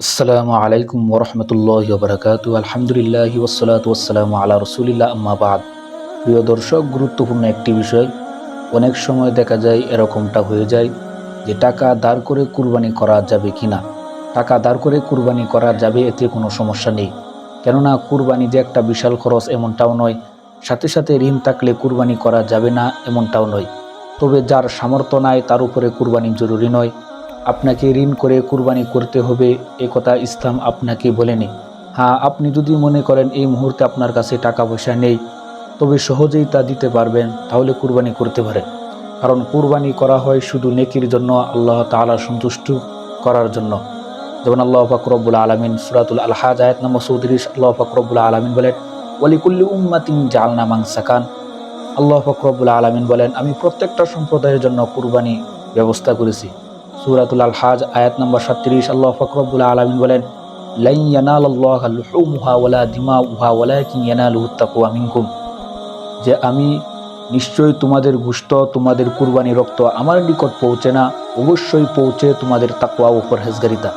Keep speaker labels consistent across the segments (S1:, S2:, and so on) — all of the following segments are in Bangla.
S1: আসসালামু আলাইকুম ওরহমতুল্লাহি ওবরাকাতু। আলহামদুলিল্লাহি ওয়াসসালাতু ওয়াসসালামু আলা রাসূলিল্লাহ, আম্মা বাদ। প্রিয় দর্শক, গুরুত্বপূর্ণ একটি বিষয়। অনেক সময় দেখা যায় এরকমটা হয়ে যায় যে টাকা দাঁড় করে কুরবানি করা যাবে কিনা। টাকা দাঁড় করে কুরবানি করা যাবে, এতে কোনো সমস্যা নেই। কেননা কুরবানি যে একটা বিশাল খরচ এমনটাও নয়, সাথে সাথে ঋণ থাকলে কুরবানি করা যাবে না এমনটাও নয়। তবে যার সামর্থ্য নাই তার উপরে কুরবানি জরুরি নয়। আপনাকে ঋণ করে কুরবানি করতে হবে এ কথা ইসলাম আপনাকে বলেনি। হ্যাঁ, আপনি যদি মনে করেন এই মুহূর্তে আপনার কাছে টাকা পয়সা নেই, তবে সহজেই তা দিতে পারবেন, তাহলে কুরবানি করতে পারেন। কারণ কুরবানি করা হয় শুধু নেকির জন্য, আল্লাহ তাআলা সন্তুষ্ট করার জন্য। যেমন আল্লাহ পাক রব্বুল আলামিন সূরাতুল আল হাজ আয়াত নম্বর ৩৪ আল্লাহ পাক রব্বুল আলামিন বলেন, ওয়ালিকুল্লি উম্মাতিন জাআলনা মানসাকান। আল্লাহ পাক রব্বুল আলামিন বলেন, আমি প্রত্যেকটা সম্প্রদায়ের জন্য কুরবানি ব্যবস্থা করেছি। সূরাতুল আল হাজ আয়াত নম্বর ৩৭ আল্লাহ পাক রব্বুল আলামিন বলেন, লান ইয়ানালাল্লাহা লুহুমুহা ওয়ালা দিমাউহা ওয়ালাকিন ইয়ানালুহুত তাকওয়া মিনকুম। যে আমি নিশ্চয়ই তোমাদের গোশত, তোমাদের কুরবানি রক্ত আমার নিকট পৌঁছে না, অবশ্যই পৌঁছে তোমাদের তাকওয়া ও পরহেজগারিতা।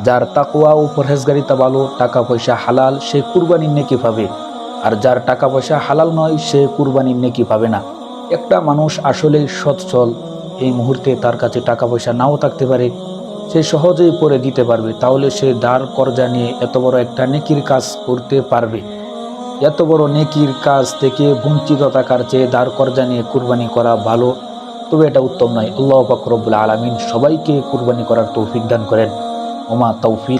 S1: যার তাকওয়া ও পরহেজগারিতা ভালো, টাকা পয়সা হালাল, সে কুরবানির নেকি পাবে। আর যার টাকা পয়সা হালাল নয়, সে কুরবানির নেকি পাবে না। একটা মানুষ আসলেই সচ্ছল, এই মুহূর্তে তার কাছে টাকা পয়সা নাও থাকতে পারে, সে সহজেই পরে দিতে পারবে, তাহলে সে ধার কর্জা নিয়ে এত বড় একটা নেকির কাজ করতে পারবে। এত বড় নেকির কাজ থেকে বঞ্চিত থাকার চেয়ে ধার কর্জা নিয়ে কুরবানি করা ভালো, তবে এটা উত্তম নয়। আল্লাহ পাক রব্বুল আলামিন সবাইকে কুরবানি করার তৌফিক দান করেন। ওমা তৌফিক